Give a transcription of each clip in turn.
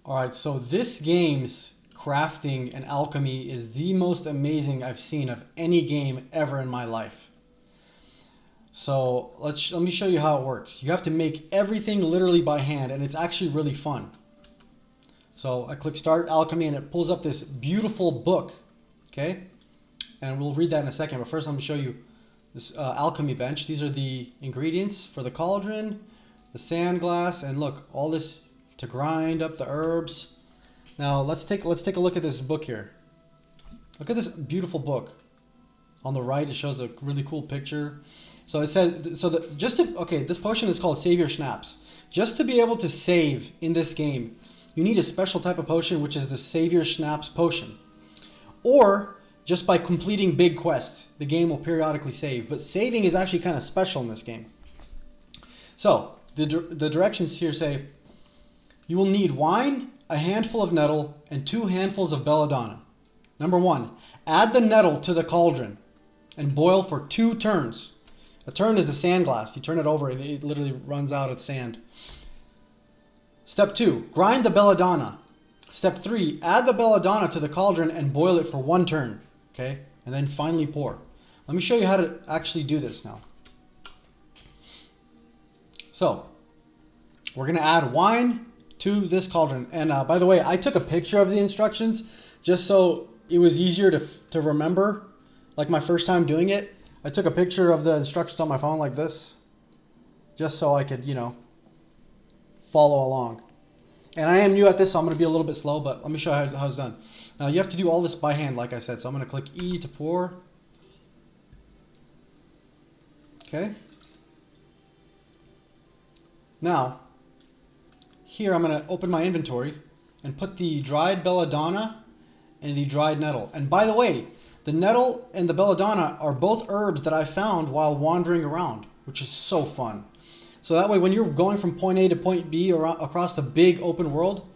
All right, so this game's crafting and alchemy is the most amazing I've seen of any game ever in my life. So let me show you how it works. You have to make everything literally by hand, and it's actually really fun. So I click Start Alchemy, and it pulls up this beautiful book. Okay, and we'll read that in a second. But first, let me show you this alchemy bench. These are the ingredients for the cauldron, the sand glass, and look, all this to grind up the herbs. Now let's take a look at this book here. Look at this beautiful book. On the right, it shows a really cool picture. So it says, this potion is called Save Your Schnapps. Just to be able to save in this game, you need a special type of potion, which is the Save Your Schnapps potion. Or just by completing big quests, the game will periodically save. But saving is actually kind of special in this game. So the directions here say, you will need wine, a handful of nettle, and 2 handfuls of belladonna. Number 1, add the nettle to the cauldron and boil for 2 turns. A turn is the sand glass. You turn it over and it literally runs out of sand. Step 2, grind the belladonna. Step 3, add the belladonna to the cauldron and boil it for 1 turn. Okay, and then finally pour. Let me show you how to actually do this now. So, we're going to add wine to this cauldron. And by the way, I took a picture of the instructions just so it was easier to remember. Like my first time doing it, I took a picture of the instructions on my phone like this, just so I could, follow along. And I am new at this, so I'm going to be a little bit slow, but let me show you how it's done. Now, you have to do all this by hand, like I said. So I'm going to click E to pour. Okay. Now, here I'm going to open my inventory and put the dried belladonna and the dried nettle. And by the way, the nettle and the belladonna are both herbs that I found while wandering around, which is so fun. So that way, when you're going from point A to point B across the big open world,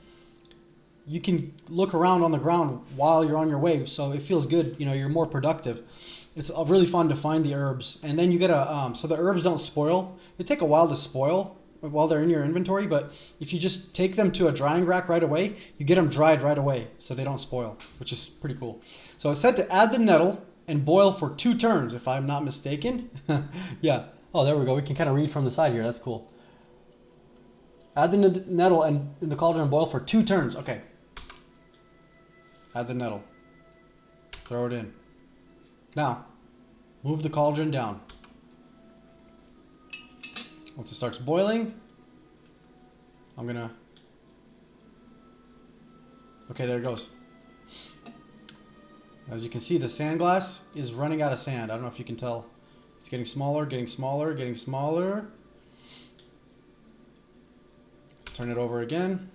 you can look around on the ground while you're on your way. So it feels good. You're more productive. It's really fun to find the herbs. And then you get so the herbs don't spoil. They take a while to spoil while they're in your inventory. But if you just take them to a drying rack right away, you get them dried right away so they don't spoil, which is pretty cool. So it said to add the nettle and boil for 2 turns, if I'm not mistaken. Yeah. Oh, there we go. We can kind of read from the side here. That's cool. Add the nettle and in the cauldron and boil for 2 turns. Okay. Add the nettle. Throw it in. Now, move the cauldron down. Once it starts boiling, I'm going to... Okay, there it goes. As you can see, the sand glass is running out of sand. I don't know if you can tell. It's getting smaller, getting smaller, getting smaller. Turn it over again.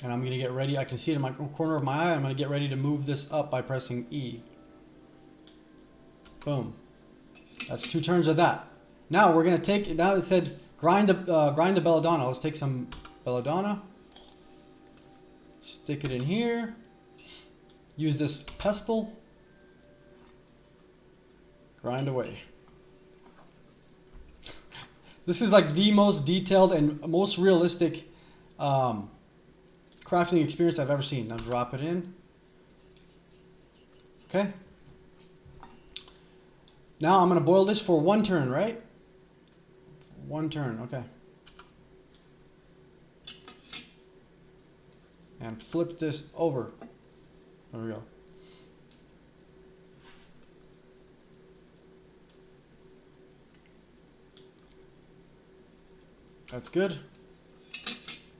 And I'm going to get ready. I can see it in my corner of my eye. I'm going to get ready to move this up by pressing E. Boom. That's 2 turns of that. Now we're going to take, now it said grind the belladonna. Let's take some belladonna. Stick it in here. Use this pestle. Grind away. This is like the most detailed and most realistic crafting experience I've ever seen. Now drop it in. Okay. Now I'm going to boil this for 1 turn, right? 1 turn, okay. And flip this over. There we go. That's good.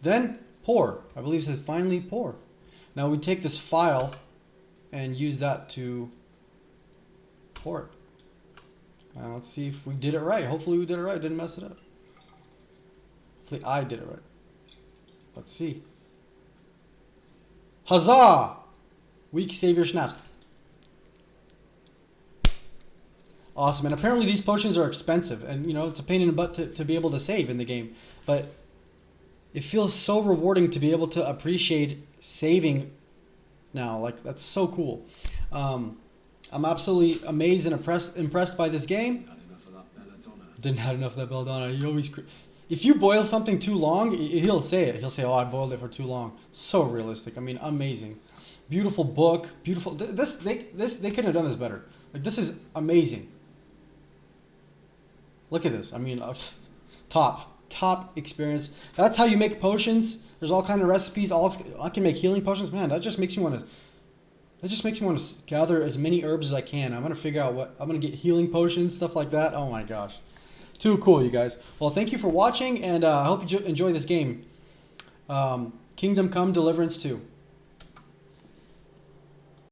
Then pour. I believe it says finally pour. Now we take this file and use that to pour it. Now let's see if we did it right. Hopefully we did it right. Didn't mess it up. Hopefully I did it right. Let's see. Huzzah! Weak Save Your Schnapps. Awesome. And apparently these potions are expensive. And, it's a pain in the butt to be able to save in the game. But it feels so rewarding to be able to appreciate saving now. Like, that's so cool. I'm absolutely amazed and impressed by this game. Didn't have enough of that belladonna. If you boil something too long, he'll say it. He'll say, "Oh, I boiled it for too long." So realistic. I mean, amazing. Beautiful book. Beautiful. They couldn't have done this better. Like, this is amazing. Look at this. I mean, top experience. That's how you make potions. There's all kind of recipes. I can make healing potions. Man, that just makes me want to. That just makes me want to gather as many herbs as I can. I'm gonna figure out what I'm gonna get healing potions, stuff like that. Oh my gosh. Too cool, you guys. Well, thank you for watching, and I hope you enjoy this game. Kingdom Come Deliverance 2.